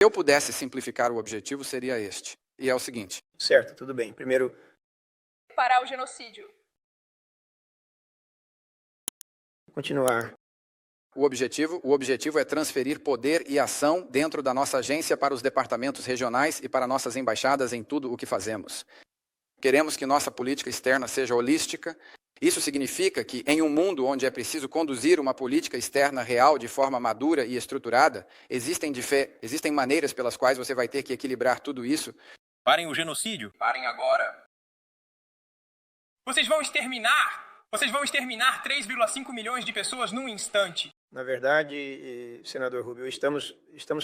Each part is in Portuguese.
Se eu pudesse simplificar o objetivo, seria este. E é o seguinte. Certo, tudo bem. Primeiro, parar o genocídio. continuar. O objetivo é transferir poder e ação dentro da nossa agência para os departamentos regionais e para nossas embaixadas em tudo o que fazemos. Queremos que nossa política externa seja holística. Isso significa que, em um mundo onde é preciso conduzir uma política externa real de forma madura e estruturada, existem maneiras pelas quais você vai ter que equilibrar tudo isso. Parem o genocídio. Parem agora. Vocês vão exterminar 3,5 milhões de pessoas num instante. Na verdade, senador Rubio, estamos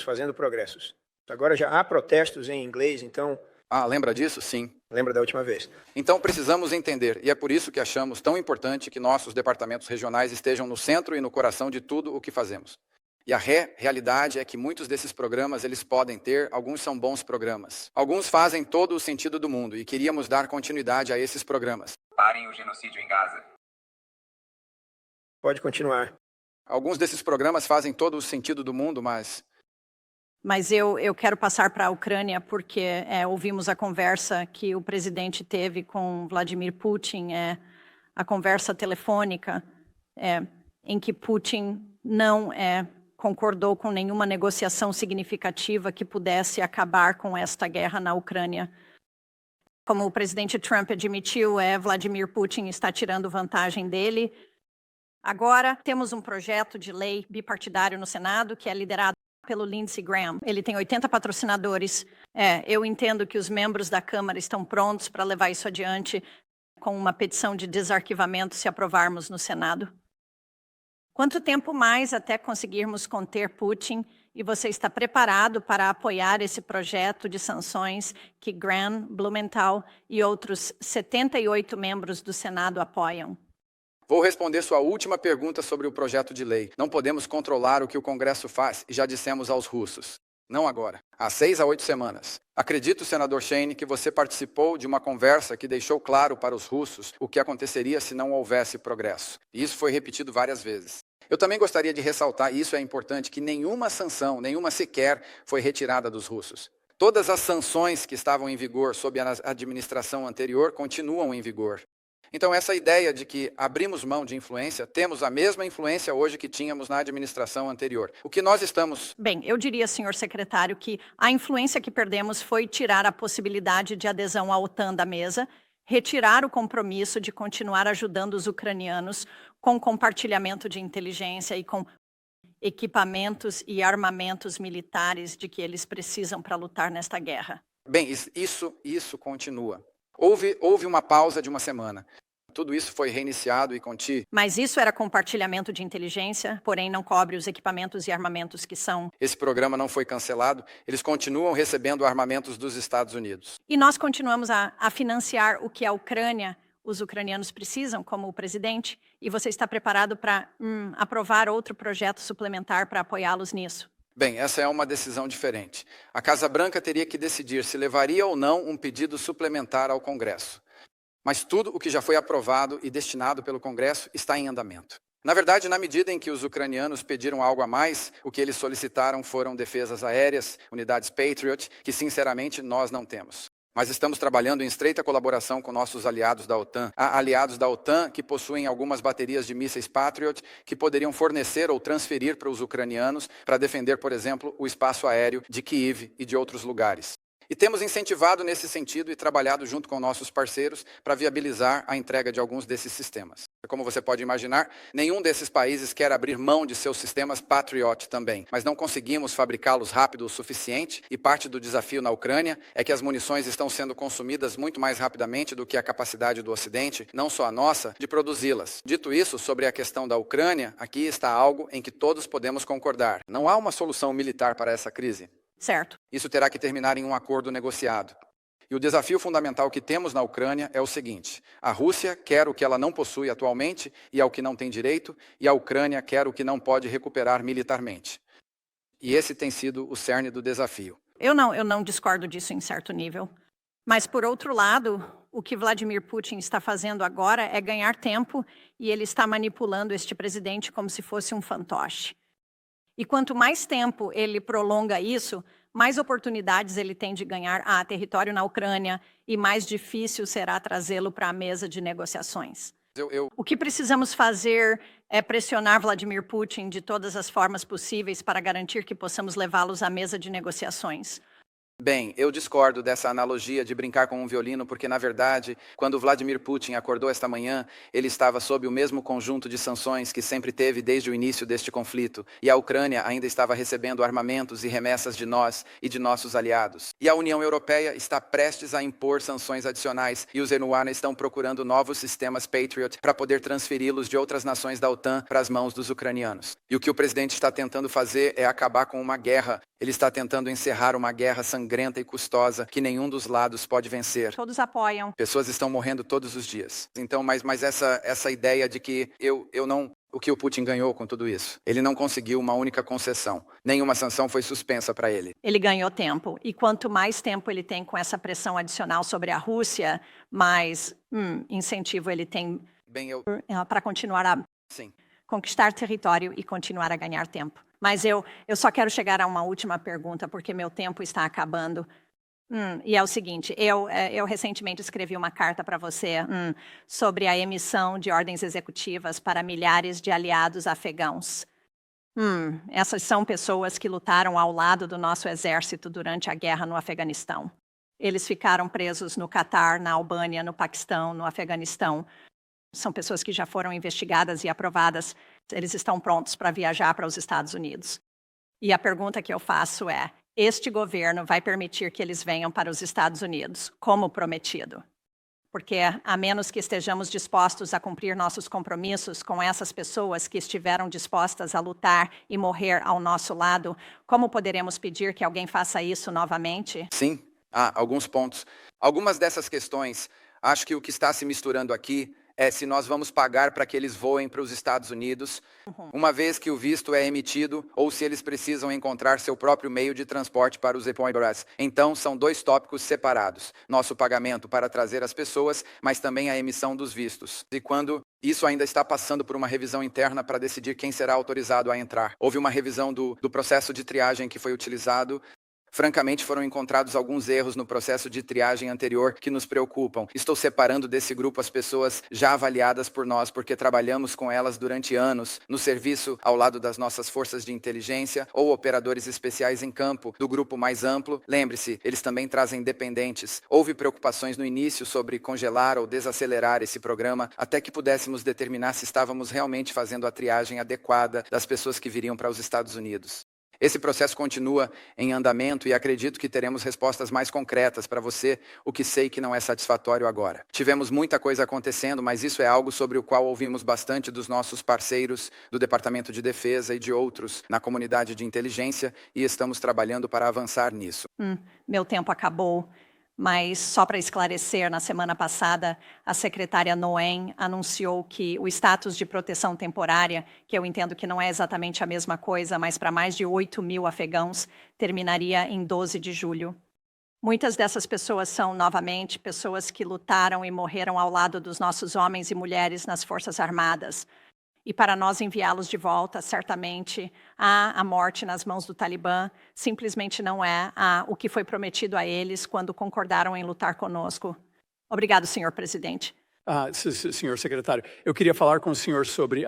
fazendo progressos. Agora já há protestos em inglês, então... Lembra disso? Sim. Lembra da última vez. Então precisamos entender, e é por isso que achamos tão importante que nossos departamentos regionais estejam no centro e no coração de tudo o que fazemos. E a realidade é que muitos desses programas eles podem ter, alguns são bons programas. Alguns fazem todo o sentido do mundo e queríamos dar continuidade a esses programas. Parem o genocídio em Gaza. Pode continuar. Alguns desses programas fazem todo o sentido do mundo, mas eu quero passar para a Ucrânia porque ouvimos a conversa que o presidente teve com Vladimir Putin, a conversa telefônica, em que Putin não concordou com nenhuma negociação significativa que pudesse acabar com esta guerra na Ucrânia. Como o presidente Trump admitiu, Vladimir Putin está tirando vantagem dele. Agora, temos um projeto de lei bipartidário no Senado que é liderado pelo Lindsey Graham. Ele tem 80 patrocinadores. Eu entendo que os membros da Câmara estão prontos para levar isso adiante com uma petição de desarquivamento se aprovarmos no Senado. Quanto tempo mais até conseguirmos conter Putin? E você está preparado para apoiar esse projeto de sanções que Graham, Blumenthal e outros 78 membros do Senado apoiam? Vou responder sua última pergunta sobre o projeto de lei. Não podemos controlar o que o Congresso faz e já dissemos aos russos. Não agora. Há 6 a 8 semanas. Acredito, senador Shane, que você participou de uma conversa que deixou claro para os russos o que aconteceria se não houvesse progresso. E isso foi repetido várias vezes. Eu também gostaria de ressaltar, e isso é importante, que nenhuma sanção, nenhuma sequer, foi retirada dos russos. Todas as sanções que estavam em vigor sob a administração anterior continuam em vigor. Então, essa ideia de que abrimos mão de influência, temos a mesma influência hoje que tínhamos na administração anterior. O que nós estamos... Bem, eu diria, senhor secretário, que a influência que perdemos foi tirar a possibilidade de adesão à OTAN da mesa, retirar o compromisso de continuar ajudando os ucranianos com compartilhamento de inteligência e com equipamentos e armamentos militares de que eles precisam para lutar nesta guerra. Bem, isso continua. Houve uma pausa de uma semana. Tudo isso foi reiniciado e contido. Mas isso era compartilhamento de inteligência, porém não cobre os equipamentos e armamentos que são... Esse programa não foi cancelado, eles continuam recebendo armamentos dos Estados Unidos. E nós continuamos a financiar o que a Ucrânia, os ucranianos precisam, como o presidente, e você está preparado para aprovar outro projeto suplementar para apoiá-los nisso? Bem, essa é uma decisão diferente. A Casa Branca teria que decidir se levaria ou não um pedido suplementar ao Congresso. Mas tudo o que já foi aprovado e destinado pelo Congresso está em andamento. Na verdade, na medida em que os ucranianos pediram algo a mais, o que eles solicitaram foram defesas aéreas, unidades Patriot, que sinceramente nós não temos. Mas estamos trabalhando em estreita colaboração com nossos aliados da OTAN. Há aliados da OTAN que possuem algumas baterias de mísseis Patriot que poderiam fornecer ou transferir para os ucranianos para defender, por exemplo, o espaço aéreo de Kyiv e de outros lugares. E temos incentivado nesse sentido e trabalhado junto com nossos parceiros para viabilizar a entrega de alguns desses sistemas. Como você pode imaginar, nenhum desses países quer abrir mão de seus sistemas Patriot também, mas não conseguimos fabricá-los rápido o suficiente e parte do desafio na Ucrânia é que as munições estão sendo consumidas muito mais rapidamente do que a capacidade do Ocidente, não só a nossa, de produzi-las. Dito isso, sobre a questão da Ucrânia, aqui está algo em que todos podemos concordar. Não há uma solução militar para essa crise. Certo. Isso terá que terminar em um acordo negociado. E o desafio fundamental que temos na Ucrânia é o seguinte: a Rússia quer o que ela não possui atualmente e ao que não tem direito, e a Ucrânia quer o que não pode recuperar militarmente. E esse tem sido o cerne do desafio. Eu não discordo disso em certo nível. Mas, por outro lado, o que Vladimir Putin está fazendo agora é ganhar tempo e ele está manipulando este presidente como se fosse um fantoche. E quanto mais tempo ele prolonga isso, mais oportunidades ele tem de ganhar território na Ucrânia e mais difícil será trazê-lo para a mesa de negociações. O que precisamos fazer é pressionar Vladimir Putin de todas as formas possíveis para garantir que possamos levá-los à mesa de negociações. Bem, eu discordo dessa analogia de brincar com um violino, porque, na verdade, quando Vladimir Putin acordou esta manhã, ele estava sob o mesmo conjunto de sanções que sempre teve desde o início deste conflito, e a Ucrânia ainda estava recebendo armamentos e remessas de nós e de nossos aliados. E a União Europeia está prestes a impor sanções adicionais, e os Enuana estão procurando novos sistemas Patriot para poder transferi-los de outras nações da OTAN para as mãos dos ucranianos. E o que o presidente está tentando fazer é acabar com uma guerra. Ele está tentando encerrar uma guerra sangrenta e custosa que nenhum dos lados pode vencer. Todos apoiam. Pessoas estão morrendo todos os dias. Então, mas essa ideia de que eu não... O que o Putin ganhou com tudo isso? Ele não conseguiu uma única concessão. Nenhuma sanção foi suspensa para ele. Ele ganhou tempo. E quanto mais tempo ele tem com essa pressão adicional sobre a Rússia, mais incentivo ele tem para continuar a conquistar território e continuar a ganhar tempo. Mas eu só quero chegar a uma última pergunta, porque meu tempo está acabando. E é o seguinte, eu recentemente escrevi uma carta para você sobre a emissão de ordens executivas para milhares de aliados afegãos. Essas são pessoas que lutaram ao lado do nosso exército durante a guerra no Afeganistão. Eles ficaram presos no Catar, na Albânia, no Paquistão, no Afeganistão. São pessoas que já foram investigadas e aprovadas. Eles estão prontos para viajar para os Estados Unidos. E a pergunta que eu faço é, este governo vai permitir que eles venham para os Estados Unidos, como prometido? Porque, a menos que estejamos dispostos a cumprir nossos compromissos com essas pessoas que estiveram dispostas a lutar e morrer ao nosso lado, como poderemos pedir que alguém faça isso novamente? Sim, há alguns pontos. Algumas dessas questões, acho que o que está se misturando aqui é se nós vamos pagar para que eles voem para os Estados Unidos, uma vez que o visto é emitido, ou se eles precisam encontrar seu próprio meio de transporte para os appointments. Então, são dois tópicos separados. Nosso pagamento para trazer as pessoas, mas também a emissão dos vistos. E quando isso ainda está passando por uma revisão interna para decidir quem será autorizado a entrar. Houve uma revisão do processo de triagem que foi utilizado. Francamente, foram encontrados alguns erros no processo de triagem anterior que nos preocupam. Estou separando desse grupo as pessoas já avaliadas por nós, porque trabalhamos com elas durante anos, no serviço ao lado das nossas forças de inteligência ou operadores especiais em campo, do grupo mais amplo. Lembre-se, eles também trazem dependentes. Houve preocupações no início sobre congelar ou desacelerar esse programa, até que pudéssemos determinar se estávamos realmente fazendo a triagem adequada das pessoas que viriam para os Estados Unidos. Esse processo continua em andamento e acredito que teremos respostas mais concretas para você, o que sei que não é satisfatório agora. Tivemos muita coisa acontecendo, mas isso é algo sobre o qual ouvimos bastante dos nossos parceiros do Departamento de Defesa e de outros na comunidade de inteligência e estamos trabalhando para avançar nisso. Meu tempo acabou. Mas, só para esclarecer, na semana passada, a secretária Noem anunciou que o status de proteção temporária, que eu entendo que não é exatamente a mesma coisa, mas para mais de 8.000 afegãos, terminaria em 12 de julho. Muitas dessas pessoas são, novamente, pessoas que lutaram e morreram ao lado dos nossos homens e mulheres nas Forças Armadas. E para nós enviá-los de volta, certamente, a morte nas mãos do Talibã simplesmente não é o que foi prometido a eles quando concordaram em lutar conosco. Obrigado, senhor presidente. Senhor secretário, eu queria falar com o senhor sobre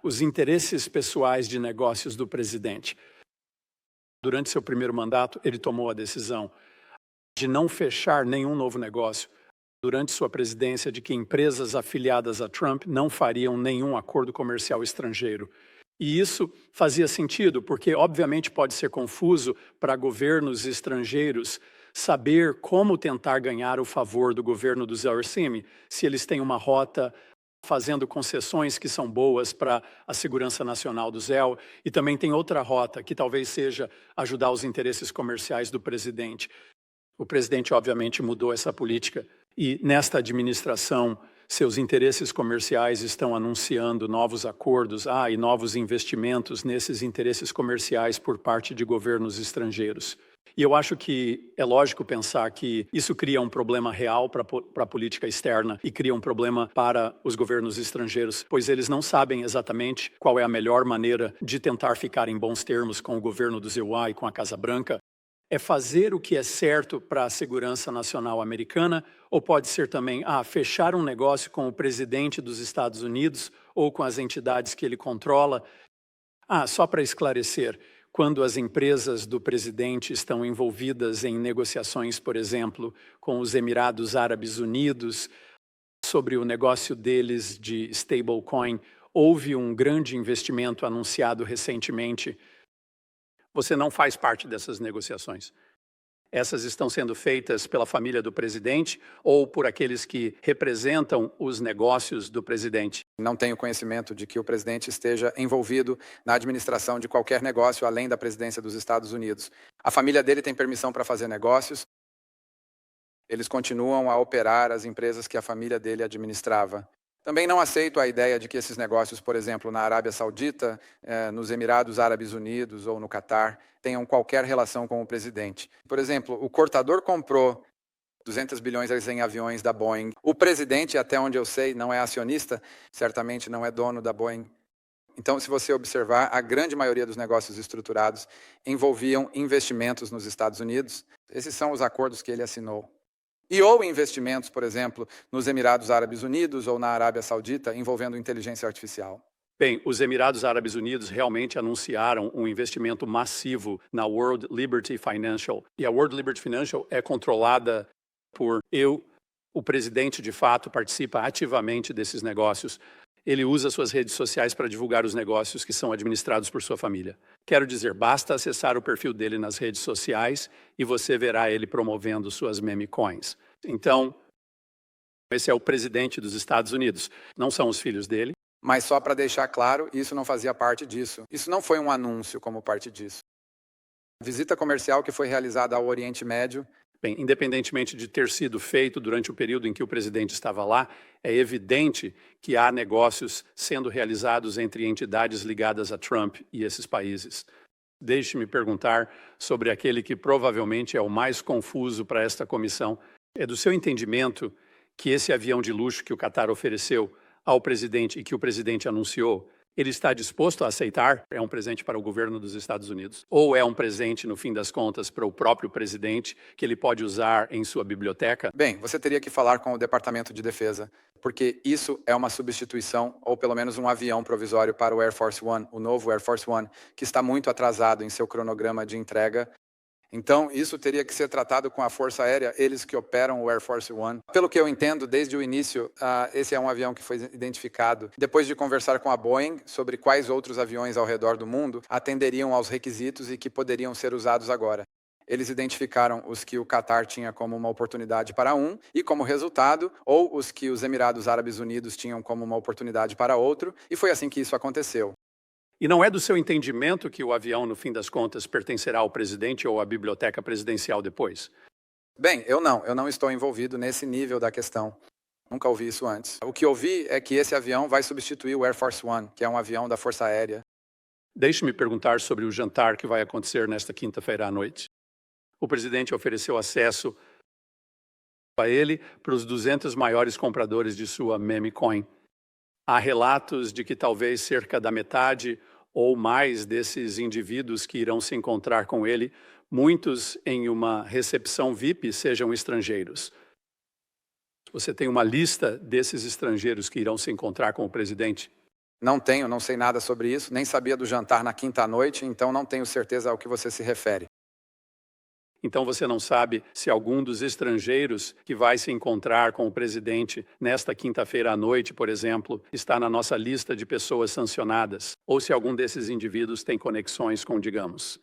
os interesses pessoais de negócios do presidente. Durante seu primeiro mandato, ele tomou a decisão de não fechar nenhum novo negócio. Durante sua presidência, de que empresas afiliadas a Trump não fariam nenhum acordo comercial estrangeiro. E isso fazia sentido, porque obviamente pode ser confuso para governos estrangeiros saber como tentar ganhar o favor do governo do Zé Orsini, se eles têm uma rota fazendo concessões que são boas para a segurança nacional do Zé, e também tem outra rota, que talvez seja ajudar os interesses comerciais do presidente. O presidente, obviamente, mudou essa política. E nesta administração, seus interesses comerciais estão anunciando novos acordos e novos investimentos nesses interesses comerciais por parte de governos estrangeiros. E eu acho que é lógico pensar que isso cria um problema real para a política externa e cria um problema para os governos estrangeiros, pois eles não sabem exatamente qual é a melhor maneira de tentar ficar em bons termos com o governo do ZEUA e com a Casa Branca. É fazer o que é certo para a segurança nacional americana, ou pode ser também fechar um negócio com o presidente dos Estados Unidos ou com as entidades que ele controla? Só para esclarecer, quando as empresas do presidente estão envolvidas em negociações, por exemplo, com os Emirados Árabes Unidos, sobre o negócio deles de stablecoin, houve um grande investimento anunciado recentemente. Você não faz parte dessas negociações. Essas estão sendo feitas pela família do presidente ou por aqueles que representam os negócios do presidente. Não tenho conhecimento de que o presidente esteja envolvido na administração de qualquer negócio além da presidência dos Estados Unidos. A família dele tem permissão para fazer negócios. Eles continuam a operar as empresas que a família dele administrava. Também não aceito a ideia de que esses negócios, por exemplo, na Arábia Saudita, nos Emirados Árabes Unidos ou no Catar, tenham qualquer relação com o presidente. Por exemplo, o cortador comprou 200 bilhões em aviões da Boeing. O presidente, até onde eu sei, não é acionista, certamente não é dono da Boeing. Então, se você observar, a grande maioria dos negócios estruturados envolviam investimentos nos Estados Unidos. Esses são os acordos que ele assinou. E ou investimentos, por exemplo, nos Emirados Árabes Unidos ou na Arábia Saudita, envolvendo inteligência artificial. Bem, os Emirados Árabes Unidos realmente anunciaram um investimento massivo na World Liberty Financial. E a World Liberty Financial é controlada por o presidente, de fato, participa ativamente desses negócios. Ele usa suas redes sociais para divulgar os negócios que são administrados por sua família. Quero dizer, basta acessar o perfil dele nas redes sociais e você verá ele promovendo suas meme coins. Então, esse é o presidente dos Estados Unidos. Não são os filhos dele. Mas só para deixar claro, isso não fazia parte disso. Isso não foi um anúncio como parte disso. A visita comercial que foi realizada ao Oriente Médio. Bem, independentemente de ter sido feito durante o período em que o presidente estava lá, é evidente que há negócios sendo realizados entre entidades ligadas a Trump e esses países. Deixe-me perguntar sobre aquele que provavelmente é o mais confuso para esta comissão. É do seu entendimento que esse avião de luxo que o Qatar ofereceu ao presidente e que o presidente anunciou, ele está disposto a aceitar? É um presente para o governo dos Estados Unidos? Ou é um presente, no fim das contas, para o próprio presidente, que ele pode usar em sua biblioteca? Bem, você teria que falar com o Departamento de Defesa, porque isso é uma substituição, ou pelo menos um avião provisório para o Air Force One, o novo Air Force One, que está muito atrasado em seu cronograma de entrega. Então, isso teria que ser tratado com a Força Aérea, eles que operam o Air Force One. Pelo que eu entendo, desde o início, esse é um avião que foi identificado. Depois de conversar com a Boeing sobre quais outros aviões ao redor do mundo atenderiam aos requisitos e que poderiam ser usados agora. Eles identificaram os que o Qatar tinha como uma oportunidade para um e, como resultado, ou os que os Emirados Árabes Unidos tinham como uma oportunidade para outro, e foi assim que isso aconteceu. E não é do seu entendimento que o avião, no fim das contas, pertencerá ao presidente ou à biblioteca presidencial depois? Bem, eu não estou envolvido nesse nível da questão. Nunca ouvi isso antes. O que ouvi é que esse avião vai substituir o Air Force One, que é um avião da Força Aérea. Deixe-me perguntar sobre o jantar que vai acontecer nesta quinta-feira à noite. O presidente ofereceu acesso a ele para os 200 maiores compradores de sua meme coin. Há relatos de que talvez cerca da metade ou mais desses indivíduos que irão se encontrar com ele, muitos em uma recepção VIP, sejam estrangeiros. Você tem uma lista desses estrangeiros que irão se encontrar com o presidente? Não sei nada sobre isso, nem sabia do jantar na quinta noite, então não tenho certeza ao que você se refere. Então você não sabe se algum dos estrangeiros que vai se encontrar com o presidente nesta quinta-feira à noite, por exemplo, está na nossa lista de pessoas sancionadas, ou se algum desses indivíduos tem conexões com, digamos,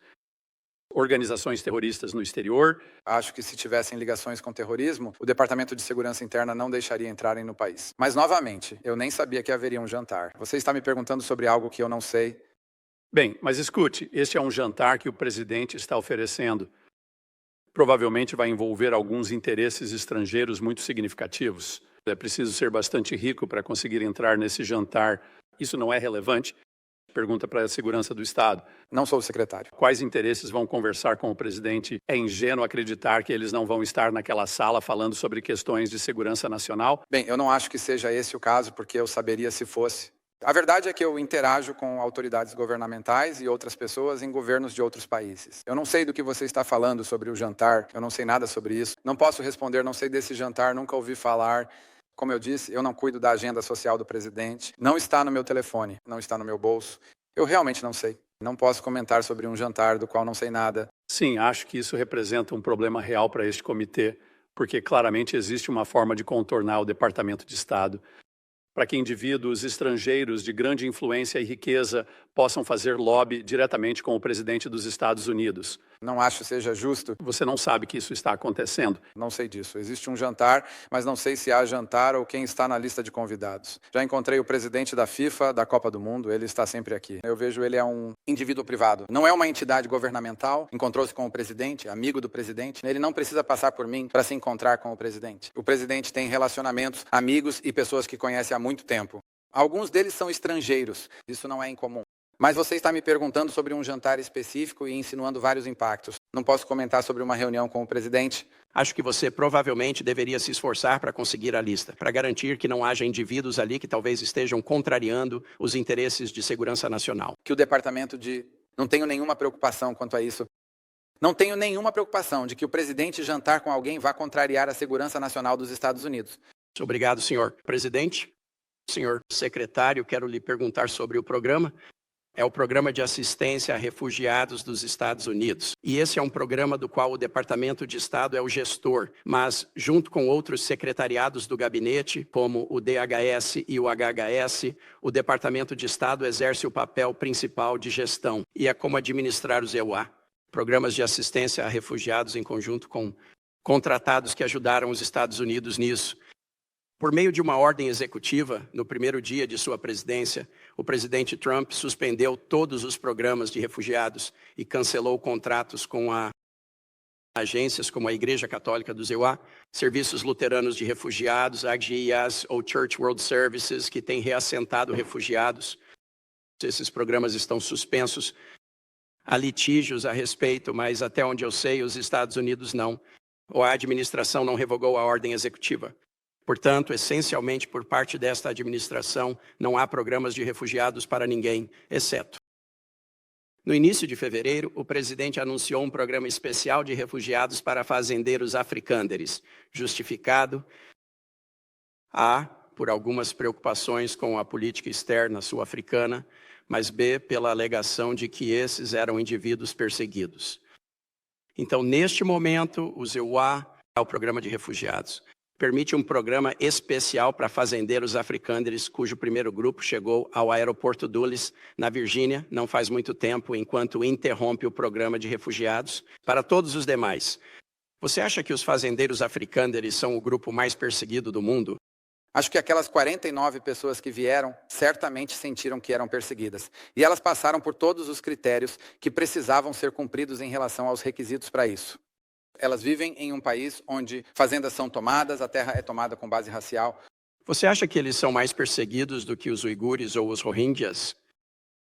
organizações terroristas no exterior. Acho que se tivessem ligações com terrorismo, o Departamento de Segurança Interna não deixaria entrarem no país. Mas, novamente, eu nem sabia que haveria um jantar. Você está me perguntando sobre algo que eu não sei. Bem, mas escute, este é um jantar que o presidente está oferecendo. Provavelmente vai envolver alguns interesses estrangeiros muito significativos. É preciso ser bastante rico para conseguir entrar nesse jantar. Isso não é relevante? Pergunta para a segurança do Estado. Não sou o secretário. Quais interesses vão conversar com o presidente? É ingênuo acreditar que eles não vão estar naquela sala falando sobre questões de segurança nacional? Bem, eu não acho que seja esse o caso, porque eu saberia se fosse. A verdade é que eu interajo com autoridades governamentais e outras pessoas em governos de outros países. Eu não sei do que você está falando sobre o jantar, eu não sei nada sobre isso. Não posso responder, não sei desse jantar, nunca ouvi falar. Como eu disse, eu não cuido da agenda social do presidente. Não está no meu telefone, não está no meu bolso. Eu realmente não sei. Não posso comentar sobre um jantar do qual não sei nada. Sim, acho que isso representa um problema real para este comitê, porque claramente existe uma forma de contornar o Departamento de Estado para que indivíduos estrangeiros de grande influência e riqueza possam fazer lobby diretamente com o presidente dos Estados Unidos. Não acho que seja justo. Você não sabe que isso está acontecendo? Não sei disso. Existe um jantar, mas não sei se há jantar ou quem está na lista de convidados. Já encontrei o presidente da FIFA, da Copa do Mundo, ele está sempre aqui. Eu vejo ele é um indivíduo privado. Não é uma entidade governamental. Encontrou-se com o presidente, amigo do presidente. Ele não precisa passar por mim para se encontrar com o presidente. O presidente tem relacionamentos, amigos e pessoas que conhece há muito tempo. Alguns deles são estrangeiros. Isso não é incomum. Mas você está me perguntando sobre um jantar específico e insinuando vários impactos. Não posso comentar sobre uma reunião com o presidente. Acho que você provavelmente deveria se esforçar para conseguir a lista, para garantir que não haja indivíduos ali que talvez estejam contrariando os interesses de segurança nacional. Que o departamento de... Não tenho nenhuma preocupação quanto a isso. Não tenho nenhuma preocupação de que o presidente jantar com alguém vá contrariar a segurança nacional dos Estados Unidos. Obrigado, senhor presidente. Senhor secretário, quero lhe perguntar sobre o programa. É o Programa de Assistência a Refugiados dos Estados Unidos. E esse é um programa do qual o Departamento de Estado é o gestor, mas junto com outros secretariados do gabinete, como o DHS e o HHS, o Departamento de Estado exerce o papel principal de gestão e é como administrar os EUA, programas de assistência a refugiados em conjunto com contratados que ajudaram os Estados Unidos nisso. Por meio de uma ordem executiva, no primeiro dia de sua presidência, o presidente Trump suspendeu todos os programas de refugiados e cancelou contratos com agências como a Igreja Católica dos EUA, Serviços Luteranos de Refugiados, AGIAS ou Church World Services, que têm reassentado refugiados. Esses programas estão suspensos. Há litígios a respeito, mas até onde eu sei, os Estados Unidos não. Ou a administração não revogou a ordem executiva. Portanto, essencialmente por parte desta administração, não há programas de refugiados para ninguém, exceto. No início de fevereiro, o presidente anunciou um programa especial de refugiados para fazendeiros africânderes, justificado A, por algumas preocupações com a política externa sul-africana, mas B, pela alegação de que esses eram indivíduos perseguidos. Então, neste momento, o EUA é o programa de refugiados. Permite um programa especial para fazendeiros africânderes, cujo primeiro grupo chegou ao aeroporto Dulles, na Virgínia, não faz muito tempo, enquanto interrompe o programa de refugiados. Para todos os demais, você acha que os fazendeiros africânderes são o grupo mais perseguido do mundo? Acho que aquelas 49 pessoas que vieram certamente sentiram que eram perseguidas. E elas passaram por todos os critérios que precisavam ser cumpridos em relação aos requisitos para isso. Elas vivem em um país onde fazendas são tomadas, a terra é tomada com base racial. Você acha que eles são mais perseguidos do que os uigures ou os rohingyas?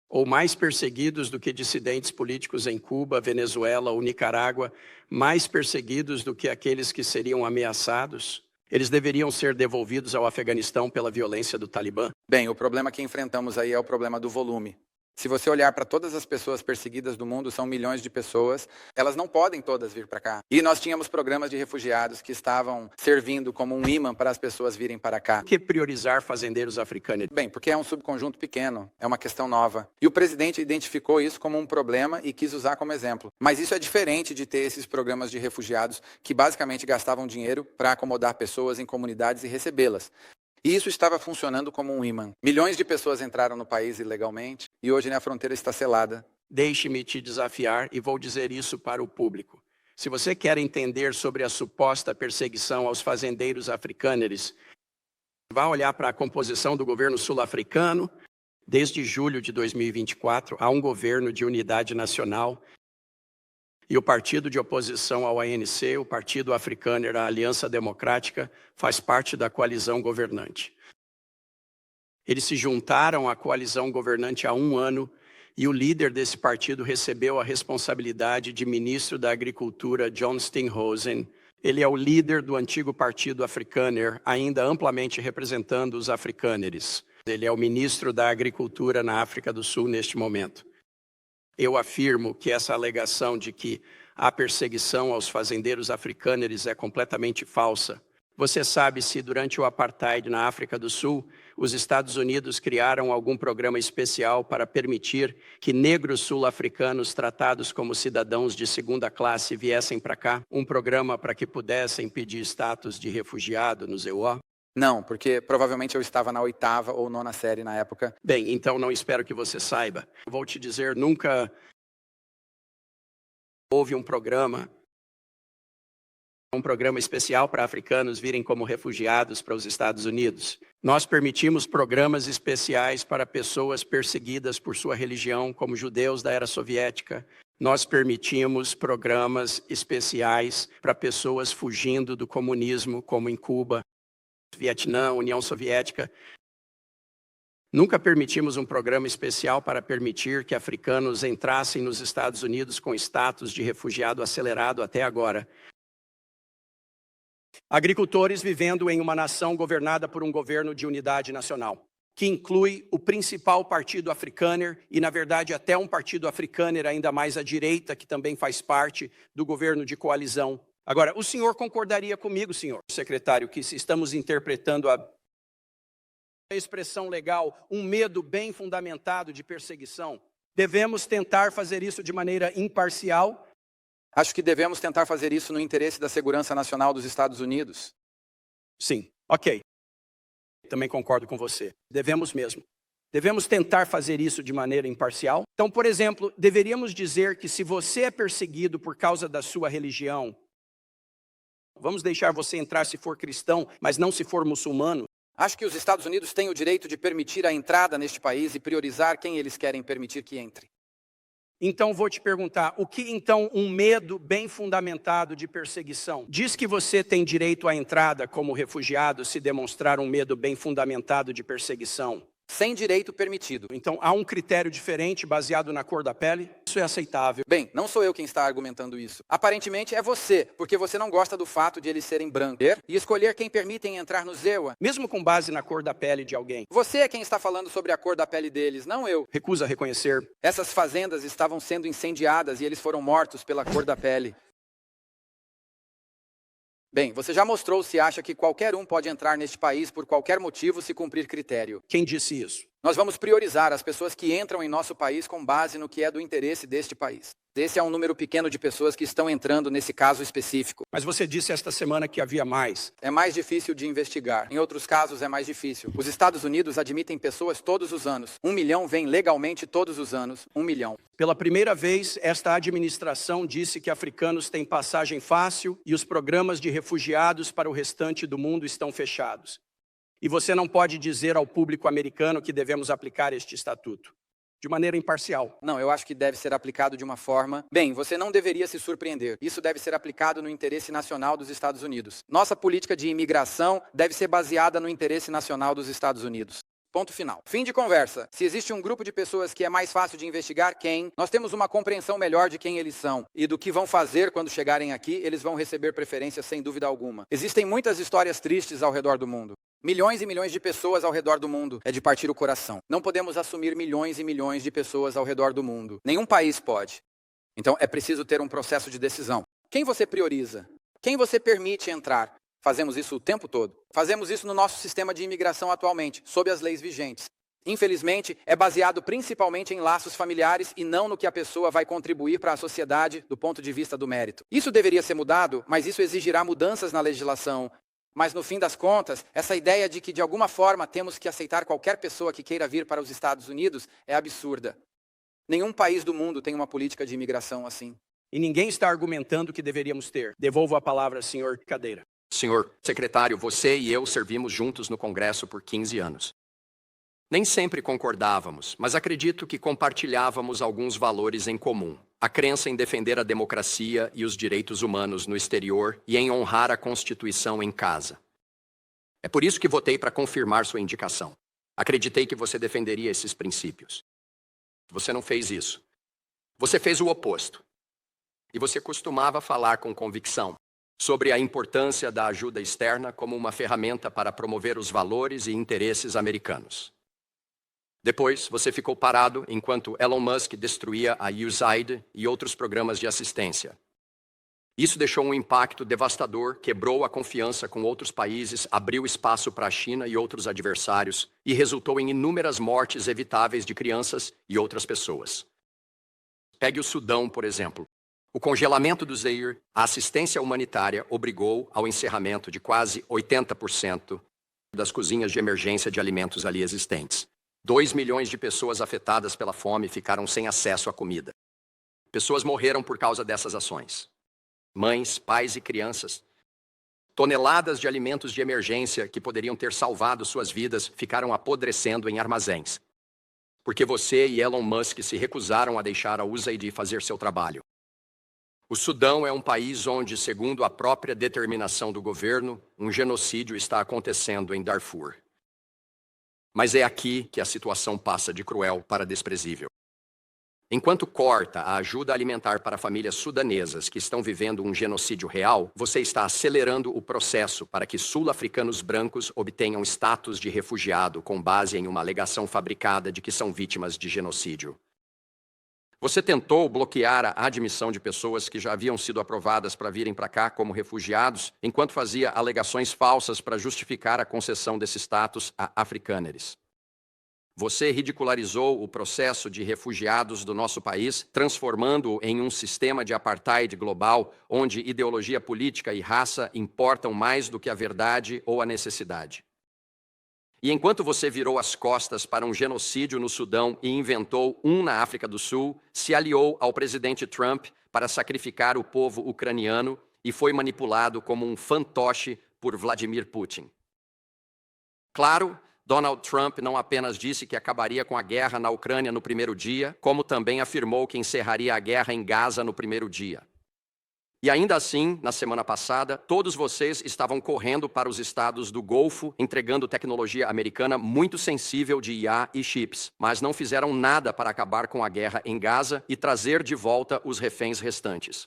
Ou mais perseguidos do que dissidentes políticos em Cuba, Venezuela ou Nicarágua? Mais perseguidos do que aqueles que seriam ameaçados? Eles deveriam ser devolvidos ao Afeganistão pela violência do Talibã? Bem, o problema que enfrentamos aí é o problema do volume. Se você olhar para todas as pessoas perseguidas do mundo, são milhões de pessoas, elas não podem todas vir para cá. E nós tínhamos programas de refugiados que estavam servindo como um imã para as pessoas virem para cá. Por que priorizar fazendeiros africanos? Bem, porque é um subconjunto pequeno, é uma questão nova. E o presidente identificou isso como um problema e quis usar como exemplo. Mas isso é diferente de ter esses programas de refugiados que basicamente gastavam dinheiro para acomodar pessoas em comunidades e recebê-las. E isso estava funcionando como um imã. Milhões de pessoas entraram no país ilegalmente e hoje a fronteira está selada. Deixe-me te desafiar e vou dizer isso para o público. Se você quer entender sobre a suposta perseguição aos fazendeiros africânderes, vá olhar para a composição do governo sul-africano. Desde julho de 2024, há um governo de unidade nacional e o partido de oposição ao ANC, o Partido Africâner, a Aliança Democrática, faz parte da coalizão governante. Eles se juntaram à coalizão governante há 1 ano e o líder desse partido recebeu a responsabilidade de ministro da Agricultura, John Steenhuisen. Ele é o líder do antigo Partido Africâner, ainda amplamente representando os africâneres. Ele é o ministro da Agricultura na África do Sul neste momento. Eu afirmo que essa alegação de que há perseguição aos fazendeiros africâners é completamente falsa. Você sabe se durante o apartheid na África do Sul, os Estados Unidos criaram algum programa especial para permitir que negros sul-africanos tratados como cidadãos de segunda classe viessem para cá? Um programa para que pudessem pedir status de refugiado no ZEUA? Não, porque provavelmente eu estava na 8ª ou 9ª série na época. Bem, então não espero que você saiba. Vou te dizer, nunca houve um programa especial para africanos virem como refugiados para os Estados Unidos. Nós permitimos programas especiais para pessoas perseguidas por sua religião, como judeus da era soviética. Nós permitimos programas especiais para pessoas fugindo do comunismo, como em Cuba, Vietnã, União Soviética. Nunca permitimos um programa especial para permitir que africanos entrassem nos Estados Unidos com status de refugiado acelerado até agora. Agricultores vivendo em uma nação governada por um governo de unidade nacional, que inclui o principal partido africâner e, na verdade, até um partido africâner ainda mais à direita, que também faz parte do governo de coalizão. Agora, o senhor concordaria comigo, senhor secretário, que se estamos interpretando a expressão legal, um medo bem fundamentado de perseguição, devemos tentar fazer isso de maneira imparcial? Acho que devemos tentar fazer isso no interesse da segurança nacional dos Estados Unidos. Sim, ok. Também concordo com você. Devemos mesmo. Devemos tentar fazer isso de maneira imparcial. Então, por exemplo, deveríamos dizer que se você é perseguido por causa da sua religião, vamos deixar você entrar se for cristão, mas não se for muçulmano. Acho que os Estados Unidos têm o direito de permitir a entrada neste país e priorizar quem eles querem permitir que entre. Então vou te perguntar, o que então um medo bem fundamentado de perseguição? Diz que você tem direito à entrada como refugiado se demonstrar um medo bem fundamentado de perseguição. Sem direito permitido. Então há um critério diferente baseado na cor da pele? Isso é aceitável. Bem, não sou eu quem está argumentando isso. Aparentemente é você, porque você não gosta do fato de eles serem brancos e escolher quem permitem entrar no ZEUA. Mesmo com base na cor da pele de alguém. Você é quem está falando sobre a cor da pele deles, não eu. Recusa reconhecer. Essas fazendas estavam sendo incendiadas e eles foram mortos pela cor da pele. Bem, você já mostrou se acha que qualquer um pode entrar neste país por qualquer motivo se cumprir critério. Quem disse isso? Nós vamos priorizar as pessoas que entram em nosso país com base no que é do interesse deste país. Esse é um número pequeno de pessoas que estão entrando nesse caso específico. Mas você disse esta semana que havia mais. É mais difícil de investigar. Em outros casos é mais difícil. Os Estados Unidos admitem pessoas todos os anos. 1 milhão vem legalmente todos os anos. 1 milhão. Pela primeira vez, esta administração disse que africanos têm passagem fácil e os programas de refugiados para o restante do mundo estão fechados. E você não pode dizer ao público americano que devemos aplicar este estatuto. De maneira imparcial. Não, eu acho que deve ser aplicado de uma forma... Bem, você não deveria se surpreender. Isso deve ser aplicado no interesse nacional dos Estados Unidos. Nossa política de imigração deve ser baseada no interesse nacional dos Estados Unidos. Ponto final. Fim de conversa. Se existe um grupo de pessoas que é mais fácil de investigar nós temos uma compreensão melhor de quem eles são e do que vão fazer quando chegarem aqui, eles vão receber preferência sem dúvida alguma. Existem muitas histórias tristes ao redor do mundo. Milhões e milhões de pessoas ao redor do mundo. É de partir o coração. Não podemos assumir milhões e milhões de pessoas ao redor do mundo. Nenhum país pode. Então é preciso ter um processo de decisão. Quem você prioriza? Quem você permite entrar? Fazemos isso o tempo todo. Fazemos isso no nosso sistema de imigração atualmente, sob as leis vigentes. Infelizmente, é baseado principalmente em laços familiares e não no que a pessoa vai contribuir para a sociedade do ponto de vista do mérito. Isso deveria ser mudado, mas isso exigirá mudanças na legislação. Mas no fim das contas, essa ideia de que de alguma forma temos que aceitar qualquer pessoa que queira vir para os Estados Unidos é absurda. Nenhum país do mundo tem uma política de imigração assim. E ninguém está argumentando que deveríamos ter. Devolvo a palavra, senhor Cadeira. Senhor secretário, você e eu servimos juntos no Congresso por 15 anos. Nem sempre concordávamos, mas acredito que compartilhávamos alguns valores em comum. A crença em defender a democracia e os direitos humanos no exterior e em honrar a Constituição em casa. É por isso que votei para confirmar sua indicação. Acreditei que você defenderia esses princípios. Você não fez isso. Você fez o oposto. E você costumava falar com convicção sobre a importância da ajuda externa como uma ferramenta para promover os valores e interesses americanos. Depois, você ficou parado enquanto Elon Musk destruía a USAID e outros programas de assistência. Isso deixou um impacto devastador, quebrou a confiança com outros países, abriu espaço para a China e outros adversários e resultou em inúmeras mortes evitáveis de crianças e outras pessoas. Pegue o Sudão, por exemplo. O congelamento do Zaire, a assistência humanitária obrigou ao encerramento de quase 80% das cozinhas de emergência de alimentos ali existentes. 2 milhões de pessoas afetadas pela fome ficaram sem acesso à comida. Pessoas morreram por causa dessas ações. Mães, pais e crianças. Toneladas de alimentos de emergência que poderiam ter salvado suas vidas ficaram apodrecendo em armazéns. Porque você e Elon Musk se recusaram a deixar a USAID fazer seu trabalho. O Sudão é um país onde, segundo a própria determinação do governo, um genocídio está acontecendo em Darfur. Mas é aqui que a situação passa de cruel para desprezível. Enquanto corta a ajuda alimentar para famílias sudanesas que estão vivendo um genocídio real, você está acelerando o processo para que sul-africanos brancos obtenham status de refugiado com base em uma alegação fabricada de que são vítimas de genocídio. Você tentou bloquear a admissão de pessoas que já haviam sido aprovadas para virem para cá como refugiados, enquanto fazia alegações falsas para justificar a concessão desse status a africâneres. Você ridicularizou o processo de refugiados do nosso país, transformando-o em um sistema de apartheid global, onde ideologia política e raça importam mais do que a verdade ou a necessidade. E enquanto você virou as costas para um genocídio no Sudão e inventou um na África do Sul, se aliou ao presidente Trump para sacrificar o povo ucraniano e foi manipulado como um fantoche por Vladimir Putin. Claro, Donald Trump não apenas disse que acabaria com a guerra na Ucrânia no primeiro dia, como também afirmou que encerraria a guerra em Gaza no primeiro dia. E ainda assim, na semana passada, todos vocês estavam correndo para os estados do Golfo, entregando tecnologia americana muito sensível de IA e chips, mas não fizeram nada para acabar com a guerra em Gaza e trazer de volta os reféns restantes.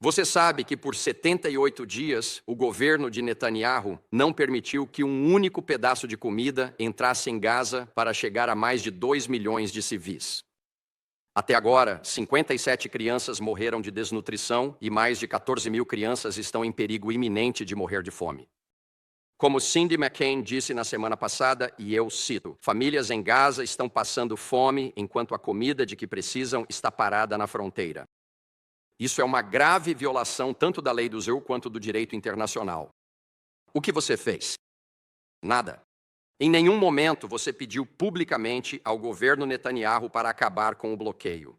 Você sabe que por 78 dias, o governo de Netanyahu não permitiu que um único pedaço de comida entrasse em Gaza para chegar a mais de 2 milhões de civis. Até agora, 57 crianças morreram de desnutrição e mais de 14 mil crianças estão em perigo iminente de morrer de fome. Como Cindy McCain disse na semana passada, e eu cito, famílias em Gaza estão passando fome enquanto a comida de que precisam está parada na fronteira. Isso é uma grave violação tanto da lei do ZEU quanto do direito internacional. O que você fez? Nada. Em nenhum momento você pediu publicamente ao governo Netanyahu para acabar com o bloqueio.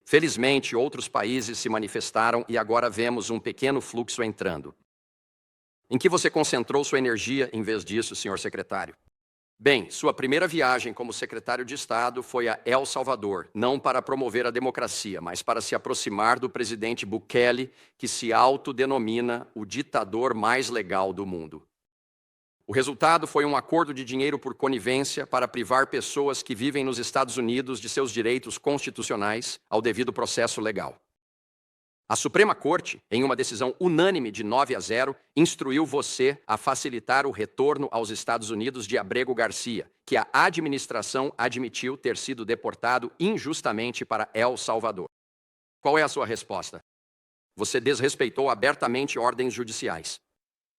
Felizmente, outros países se manifestaram e agora vemos um pequeno fluxo entrando. Em que você concentrou sua energia em vez disso, senhor secretário? Bem, sua primeira viagem como secretário de Estado foi a El Salvador, não para promover a democracia, mas para se aproximar do presidente Bukele, que se autodenomina o ditador mais legal do mundo. O resultado foi um acordo de dinheiro por conivência para privar pessoas que vivem nos Estados Unidos de seus direitos constitucionais ao devido processo legal. A Suprema Corte, em uma decisão unânime de 9-0, instruiu você a facilitar o retorno aos Estados Unidos de Abrego Garcia, que a administração admitiu ter sido deportado injustamente para El Salvador. Qual é a sua resposta? Você desrespeitou abertamente ordens judiciais.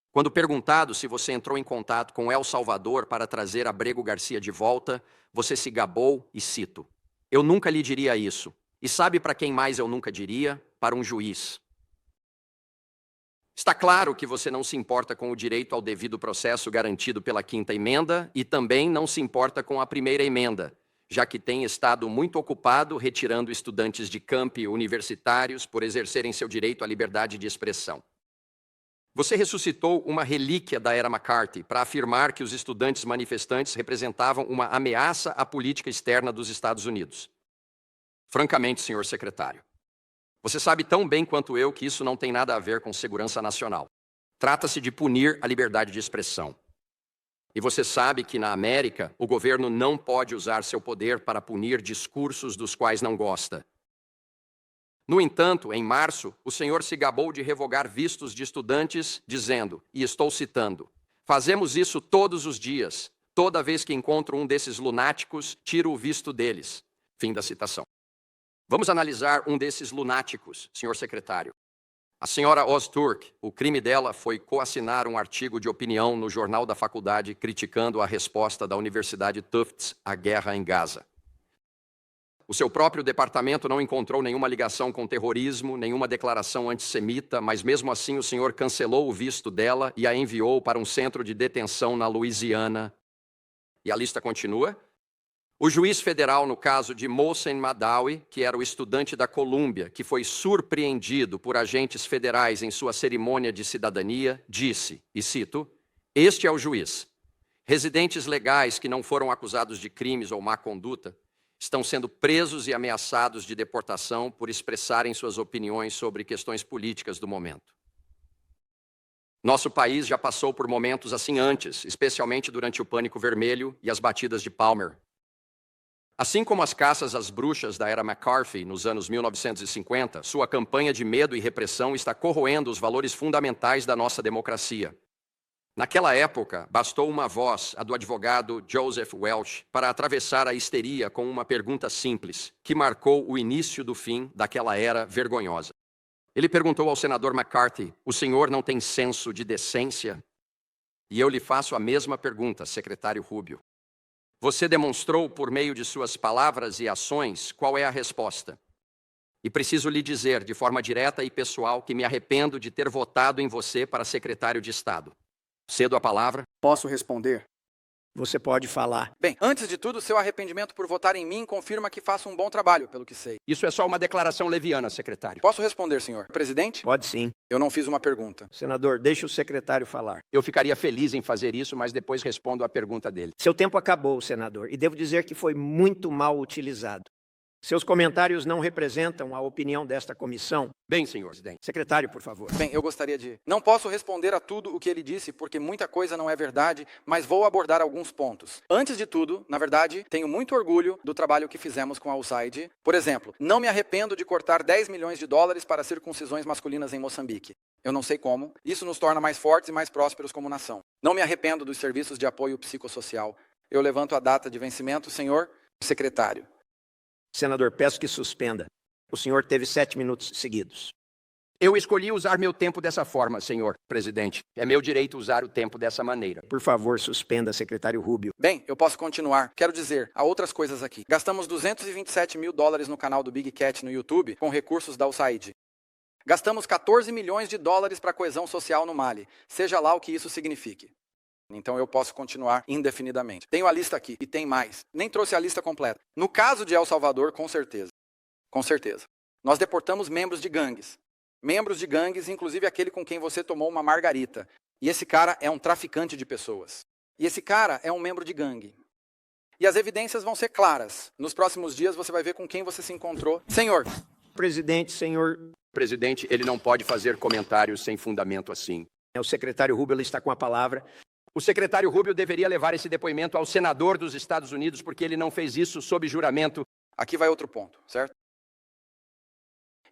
Quando perguntado se você entrou em contato com El Salvador para trazer Abrego Garcia de volta, você se gabou e cito: "Eu nunca lhe diria isso. E sabe para quem mais eu nunca diria? Para um juiz." Está claro que você não se importa com o direito ao devido processo garantido pela 5ª emenda e também não se importa com a 1ª emenda, já que tem estado muito ocupado retirando estudantes de campi universitários por exercerem seu direito à liberdade de expressão. Você ressuscitou uma relíquia da era McCarthy para afirmar que os estudantes manifestantes representavam uma ameaça à política externa dos Estados Unidos. Francamente, senhor secretário, você sabe tão bem quanto eu que isso não tem nada a ver com segurança nacional. Trata-se de punir a liberdade de expressão. E você sabe que na América, o governo não pode usar seu poder para punir discursos dos quais não gosta. No entanto, em março, o senhor se gabou de revogar vistos de estudantes, dizendo, e estou citando: "Fazemos isso todos os dias, Toda vez que encontro um desses lunáticos, tiro o visto deles. Fim da citação. Vamos analisar um desses lunáticos, senhor secretário. A senhora Ozturk, o crime dela foi coassinar um artigo de opinião no jornal da faculdade criticando a resposta da Universidade Tufts à guerra em Gaza. O seu próprio departamento não encontrou nenhuma ligação com terrorismo, nenhuma declaração antissemita, mas mesmo assim o senhor cancelou o visto dela e a enviou para um centro de detenção na Louisiana. E a lista continua. O juiz federal no caso de Mohsen Madawi, que era o estudante da Colômbia, que foi surpreendido por agentes federais em sua cerimônia de cidadania, disse, e cito, "Este é o juiz. Residentes legais que não foram acusados de crimes ou má conduta estão sendo presos e ameaçados de deportação por expressarem suas opiniões sobre questões políticas do momento." Nosso país já passou por momentos assim antes, especialmente durante o Pânico Vermelho e as batidas de Palmer. Assim como as caças às bruxas da era McCarthy nos anos 1950, sua campanha de medo e repressão está corroendo os valores fundamentais da nossa democracia. Naquela época, bastou uma voz, a do advogado Joseph Welch, para atravessar a histeria com uma pergunta simples, que marcou o início do fim daquela era vergonhosa. Ele perguntou ao senador McCarthy, "O senhor não tem senso de decência?" E eu lhe faço a mesma pergunta, secretário Rubio. Você demonstrou, por meio de suas palavras e ações, qual é a resposta. E preciso lhe dizer, de forma direta e pessoal, que me arrependo de ter votado em você para secretário de Estado. Cedo a palavra. Posso responder? Você pode falar. Bem, antes de tudo, seu arrependimento por votar em mim confirma que faço um bom trabalho, pelo que sei. Isso é só uma declaração leviana, secretário. Posso responder, senhor? Presidente? Pode sim. Eu não fiz uma pergunta. Senador, deixe o secretário falar. Eu ficaria feliz em fazer isso, mas depois respondo à pergunta dele. Seu tempo acabou, senador, e devo dizer que foi muito mal utilizado. Seus comentários não representam a opinião desta comissão. Bem, senhor presidente. Secretário, por favor. Bem, eu gostaria de... Não posso responder a tudo o que ele disse, porque muita coisa não é verdade, mas vou abordar alguns pontos. Antes de tudo, na verdade, tenho muito orgulho do trabalho que fizemos com a USAID. Por exemplo, não me arrependo de cortar 10 milhões de dólares para circuncisões masculinas em Moçambique. Eu não sei como. Isso nos torna mais fortes e mais prósperos como nação. Não me arrependo dos serviços de apoio psicossocial. Eu levanto a data de vencimento, senhor secretário. Senador, peço que suspenda. O senhor teve 7 minutos seguidos. Eu escolhi usar meu tempo dessa forma, senhor presidente. É meu direito usar o tempo dessa maneira. Por favor, suspenda, secretário Rubio. Bem, eu posso continuar. Quero dizer, há outras coisas aqui. Gastamos 227 mil dólares no canal do Big Cat no YouTube com recursos da USAID. Gastamos 14 milhões de dólares para a coesão social no Mali, seja lá o que isso signifique. Então eu posso continuar indefinidamente. Tenho a lista aqui e tem mais. Nem trouxe a lista completa. No caso de El Salvador, com certeza. Com certeza. Nós deportamos membros de gangues. Membros de gangues, inclusive aquele com quem você tomou uma margarita. E esse cara é um traficante de pessoas. E esse cara é um membro de gangue. E as evidências vão ser claras. Nos próximos dias você vai ver com quem você se encontrou. Senhor. Presidente, senhor... Presidente, ele não pode fazer comentários sem fundamento assim. O secretário Rubio está com a palavra. O secretário Rubio deveria levar esse depoimento ao senador dos Estados Unidos, porque ele não fez isso sob juramento. Aqui vai outro ponto, certo?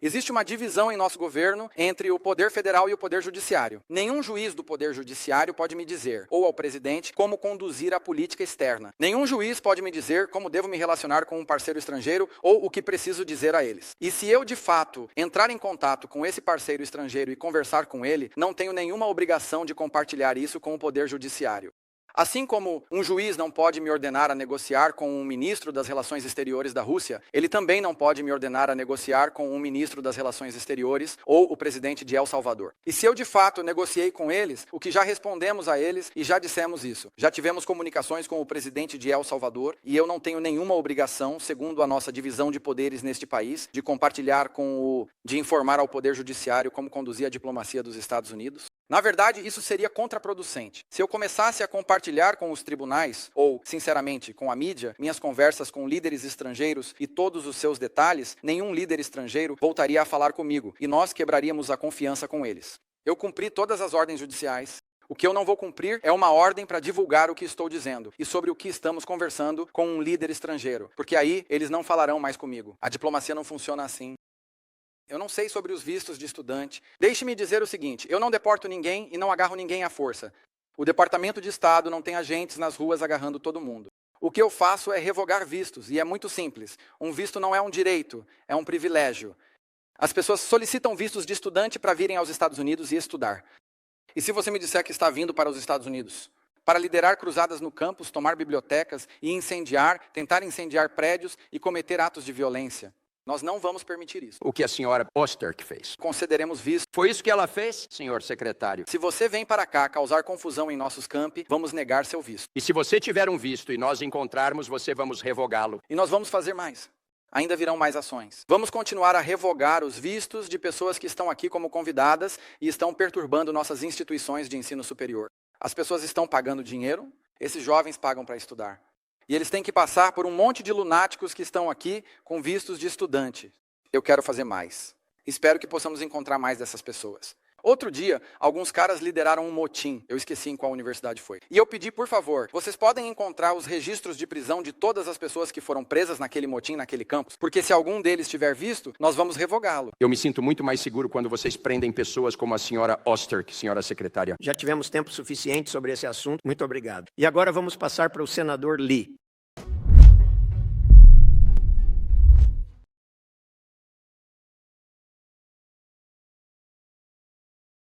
Existe uma divisão em nosso governo entre o poder federal e o poder judiciário. Nenhum juiz do poder judiciário pode me dizer, ou ao presidente, como conduzir a política externa. Nenhum juiz pode me dizer como devo me relacionar com um parceiro estrangeiro ou o que preciso dizer a eles. E se eu, de fato, entrar em contato com esse parceiro estrangeiro e conversar com ele, não tenho nenhuma obrigação de compartilhar isso com o poder judiciário. Assim como um juiz não pode me ordenar a negociar com um ministro das Relações Exteriores da Rússia, ele também não pode me ordenar a negociar com um ministro das Relações Exteriores ou o presidente de El Salvador. E se eu de fato negociei com eles, o que já respondemos a eles e já dissemos isso. Já tivemos comunicações com o presidente de El Salvador e eu não tenho nenhuma obrigação, segundo a nossa divisão de poderes neste país, de informar ao poder judiciário como conduzir a diplomacia dos Estados Unidos. Na verdade, isso seria contraproducente. Se eu começasse a compartilhar com os tribunais, ou, sinceramente, com a mídia, minhas conversas com líderes estrangeiros e todos os seus detalhes, nenhum líder estrangeiro voltaria a falar comigo, e nós quebraríamos a confiança com eles. Eu cumpri todas as ordens judiciais. O que eu não vou cumprir é uma ordem para divulgar o que estou dizendo e sobre o que estamos conversando com um líder estrangeiro, porque aí eles não falarão mais comigo. A diplomacia não funciona assim. Eu não sei sobre os vistos de estudante. Deixe-me dizer o seguinte, eu não deporto ninguém e não agarro ninguém à força. O Departamento de Estado não tem agentes nas ruas agarrando todo mundo. O que eu faço é revogar vistos, e é muito simples. Um visto não é um direito, é um privilégio. As pessoas solicitam vistos de estudante para virem aos Estados Unidos e estudar. E se você me disser que está vindo para os Estados Unidos para liderar cruzadas no campus, tomar bibliotecas e tentar incendiar prédios e cometer atos de violência, nós não vamos permitir isso. O que a senhora Osterk fez? Concederemos visto. Foi isso que ela fez, senhor secretário? Se você vem para cá causar confusão em nossos campi, vamos negar seu visto. E se você tiver um visto e nós encontrarmos, você vamos revogá-lo. E nós vamos fazer mais. Ainda virão mais ações. Vamos continuar a revogar os vistos de pessoas que estão aqui como convidadas e estão perturbando nossas instituições de ensino superior. As pessoas estão pagando dinheiro, esses jovens pagam para estudar. E eles têm que passar por um monte de lunáticos que estão aqui com vistos de estudante. Eu quero fazer mais. Espero que possamos encontrar mais dessas pessoas. Outro dia, alguns caras lideraram um motim. Eu esqueci em qual universidade foi. E eu pedi, por favor, vocês podem encontrar os registros de prisão de todas as pessoas que foram presas naquele motim, naquele campus? Porque se algum deles tiver visto, nós vamos revogá-lo. Eu me sinto muito mais seguro quando vocês prendem pessoas como a senhora Osterk, senhora secretária. Já tivemos tempo suficiente sobre esse assunto. Muito obrigado. E agora vamos passar para o senador Lee.